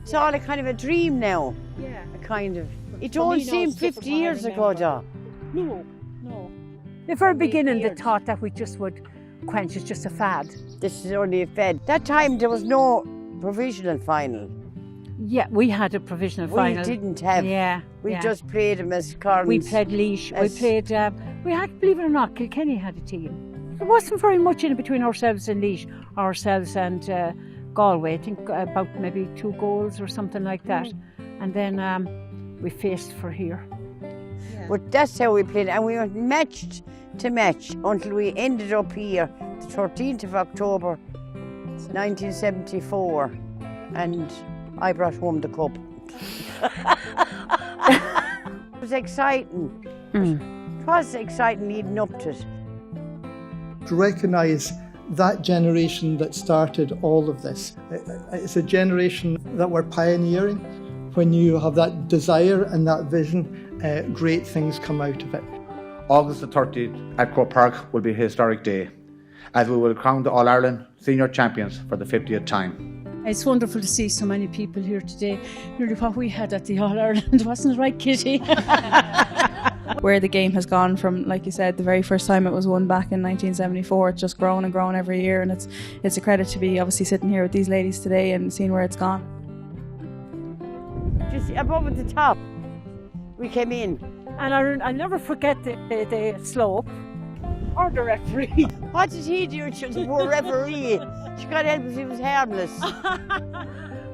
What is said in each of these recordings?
It's all a kind of a dream now. Yeah. A kind of. It For don't me now, seem it's 50 different. I years ago, remember. though. No. The very For me, beginning, they years. thought that we just would quench it, just a fad. This is only a fed. That time there was no provisional final. Yeah, we had a provisional We final. didn't have. Yeah. We yeah. just played them as cards. We played Laois. As- We had, believe it or not, Kilkenny had a team. There wasn't very much in it between ourselves and Laois, ourselves and Galway. I think about maybe 2 goals or something like that. And then we faced for here. But that's how we played, and we went matched to match until we ended up here, the 13th of October, 1974, and I brought home the cup. It was exciting. It was exciting leading up to it. To recognise that generation that started all of this. It's a generation that were pioneering. When you have that desire and that vision, great things come out of it. August the 30th at Croke Park will be a historic day, as we will crown the All-Ireland Senior Champions for the 50th time. It's wonderful to see so many people here today. Nearly what we had at the All-Ireland, wasn't it right, Kitty? Where the game has gone from, like you said, the very first time it was won back in 1974, it's just grown and grown every year, and it's a credit to be obviously sitting here with these ladies today and seeing where it's gone. Just above at the top, we came in. And I'll never forget the slope or the referee. What did he do to the poor referee? She got help if he was harmless.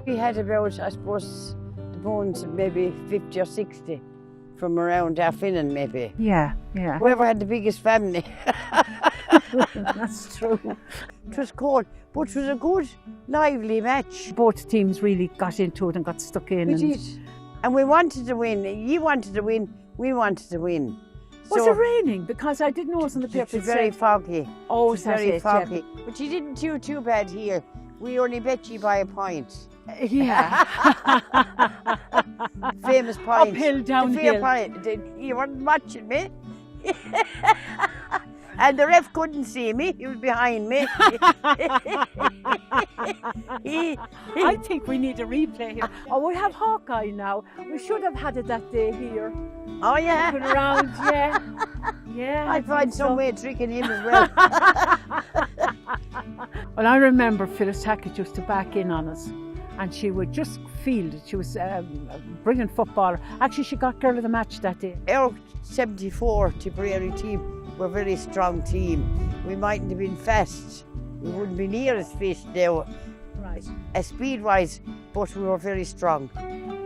We had about, I suppose, the bones of maybe 50 or 60 from around Offaly maybe. Yeah. Whoever had the biggest family. That's true. It was cold, but it was a good, lively match. Both teams really got into it and got stuck in. We did. And we wanted to win. You wanted to win, we wanted to win. Was it raining? Because I didn't notice on the It paper. was very foggy. Oh, It was very foggy. But you didn't do too bad here. We only bet you by a point. Yeah. Famous point. Uphill, The downhill. fair point. You weren't watching me. And the ref couldn't see me. He was behind me. I think we need a replay here. Oh, we have Hawkeye now. We should have had it that day here. Oh, yeah. Looking around, yeah. I'd find some way of tricking him as well. Well, I remember Phyllis Hackett used to back in on us, and she would just field it. She was a brilliant footballer. Actually, she got girl of the match that day. Our 74 Tipperary team were a very strong team. We mightn't have been fast. We wouldn't be near as fast now, Right. speed-wise, but we were very strong.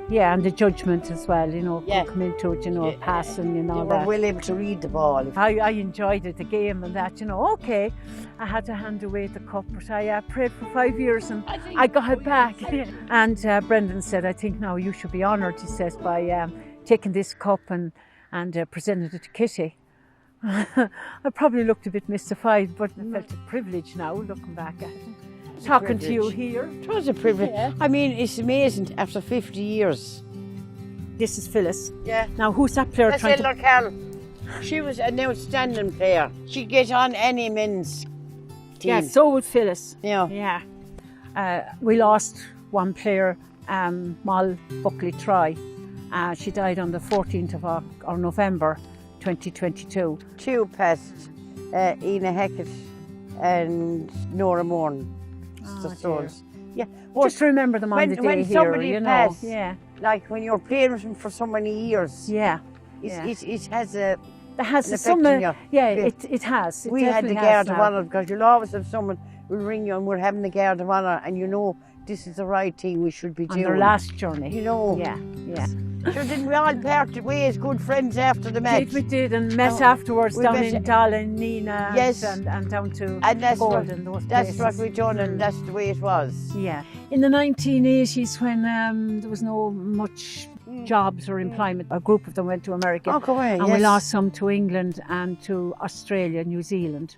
Yeah, and the judgment as well, Yeah. come into it, passing and They all were that. well able to read the ball. I enjoyed it, the game and that, okay. I had to hand away the cup, but I prayed for 5 years and I got it back. And Brendan said, I think now you should be honoured, he says, by taking this cup and presenting it to Kitty. I probably looked a bit mystified, but I felt a privilege now, looking back at it. Talking to you here. It was a privilege. Yeah. I mean, it's amazing after 50 years. This is Phyllis. Yeah. Now, who's that player That's trying to... Ella Carl. She was an outstanding player. She'd get on any men's team. Yeah, so would Phyllis. Yeah. Yeah. We lost one player, Moll Buckley Troy. She died on the 14th of November 2022. Two passed, Ina Hackett and Nora Morn. The souls. Yeah. But Just remember them on the day when here, somebody passed, Yeah. like when you're playing with them for so many years, Yeah. it has a... It has an some, effect on you. yeah, it has. It We had the definitely guard has of now. honour, because you'll always have someone who'll ring you and we're having the guard of honour, and you know this is the right thing we should be On doing. their last journey. You know. Yeah. So didn't we all parted ways, good friends after the match? We did, and met afterwards we down met- in Dala, Nina, Yes. and down to And that's Golden. what, those that's what places. we done, and that's the way it was. Yeah. In the 1980s, when there was no much jobs or employment, a group of them went to America. Oh, go away, And yes. we lost some to England and to Australia, New Zealand.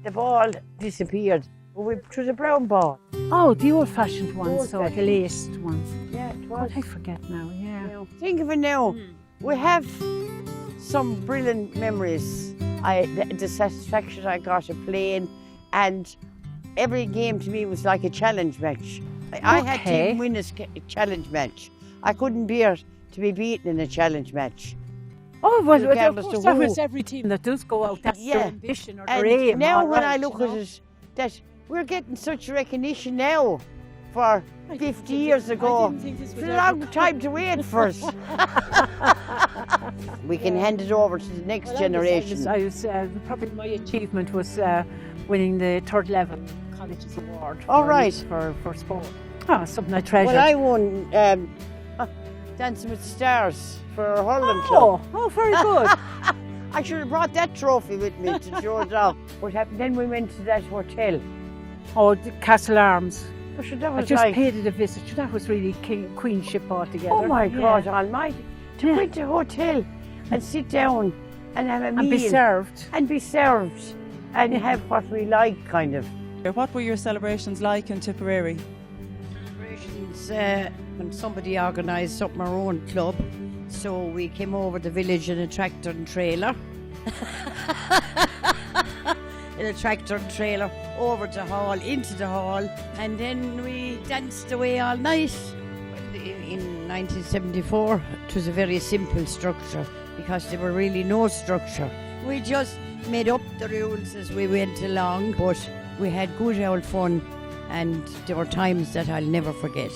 The ball disappeared. It was a brown ball. Oh, the old-fashioned ones, so the Old-fashioned. laced ones. Yeah, it God, was. I forget now, yeah. Think of it now. We have some brilliant memories. The satisfaction I got of playing, and every game to me was like a challenge match. I had to win a challenge match. I couldn't bear to be beaten in a challenge match. Oh, well, Regardless of course, of that who. was every team that does go out. That's their ambition or their And aim. now all when right, I look you know. at it, that we're getting such recognition now for 50 years ago. I didn't think this It's was a long time to wait for us. We can hand it over to the next generation. I was probably my achievement was winning the third level colleges award. All right. For sport. Oh, something I treasure. Well, I won Dancing with the Stars for our hurling club. Oh, very good. I should have brought that trophy with me to show it off. What happened? Then we went to that hotel. Oh, the Castle Arms. Oh, sure, that I was just like, paid it a visit. That was really queenship altogether. oh my Yeah. God Almighty! To go into a hotel and sit down and have a meal And be served. and have what we like, kind of. What were your celebrations like in Tipperary? Celebrations when somebody organised up our own club, so we came over the village in a tractor and trailer. In a tractor and trailer over to hall, into the hall, and then we danced away all night. In 1974, it was a very simple structure because there were really no structure. We just made up the rules as we went along, but we had good old fun, and there were times that I'll never forget.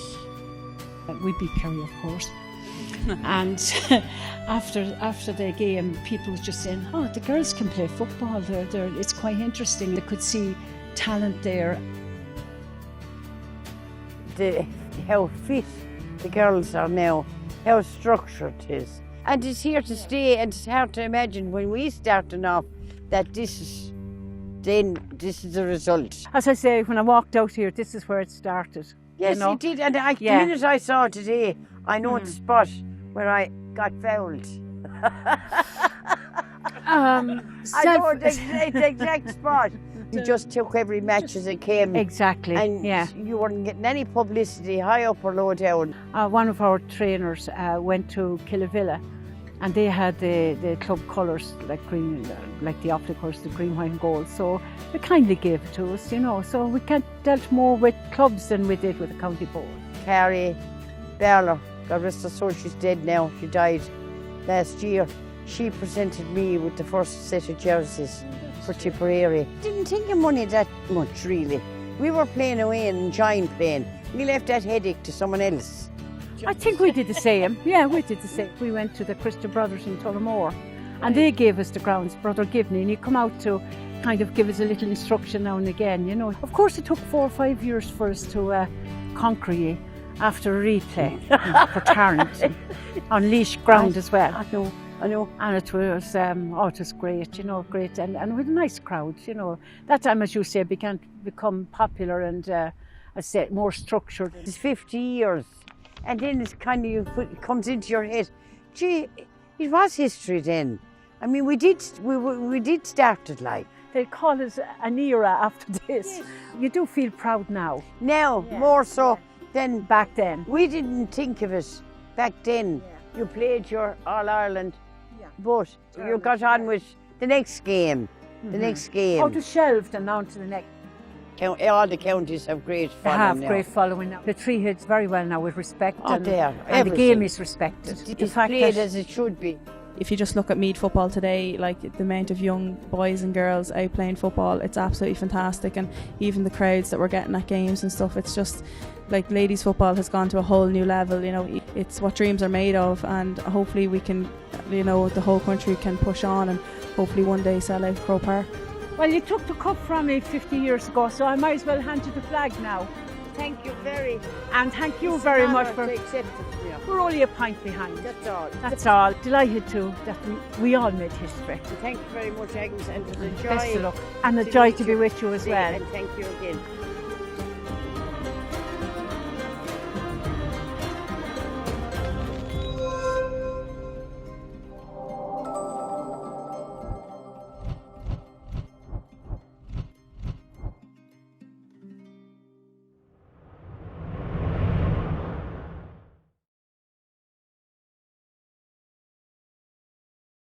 We beat Kerry, of course. And after the game, people were just saying, "Oh, the girls can play football. It's quite interesting." They could see talent there. How fit the girls are now, how structured it is. And it's here to stay, and it's hard to imagine when we started off that this is the result. As I say, when I walked out here, this is where it started. Yes, you know? it did. And the minute I saw it today, I know the spot where I got fouled. I know the exact spot. You just took every match as it came. Exactly. And you weren't getting any publicity, high up or low down. One of our trainers went to Killavilla, and they had the club colours, like green, like the Offaly colours, the green, white and gold. So they kindly gave it to us, you know. So we dealt more with clubs than we did with the county board. Carrie Berler, God rest her soul, she's dead now. She died last year. She presented me with the first set of jerseys for Tipperary. Didn't think of money that much, really. We were playing away and enjoying playing. We left that headache to someone else. I think we did the same. Yeah, we did the same. We went to the Christian Brothers in Tullamore, and they gave us the grounds, Brother Givney, and he come out to kind of give us a little instruction now and again, you know. Of course, it took 4 or 5 years for us to conquer ye after a replay for Tarrant on Leash ground as well. I know. And it was great, you know, great, and with a nice crowd, you know. That time, as you say, began to become popular and, I said, more structured. It's 50 years, and then it's kind of, it comes into your head, gee, it was history then. I mean, we did start it like. They call it an era after this. Yes. You do feel proud now. Now, more so than back then. We didn't think of it back then. Yeah. You played your All-Ireland, but you got on with the next game. The next game. Oh, the shelved and on to the next. All the counties have great following now. They have great following now. The Tree Heads very well now with respect. Oh, and the game is respected. It's played as it should be. If you just look at Meath football today, like the amount of young boys and girls out playing football, it's absolutely fantastic. And even the crowds that we're getting at games and stuff, it's just like ladies football has gone to a whole new level. You know, it's what dreams are made of, and hopefully we can, you know, the whole country can push on and hopefully one day sell out Croke Park. Well, you took the cup from me 50 years ago, so I might as well hand you the flag now. Thank you and thank you very much for accepting. We're only a pint behind. That's all. That's all. Delighted to that we all made history. Thank you very much, Agnes, and it was a joy. Best of luck. And a joy to be with you as well. And thank you again.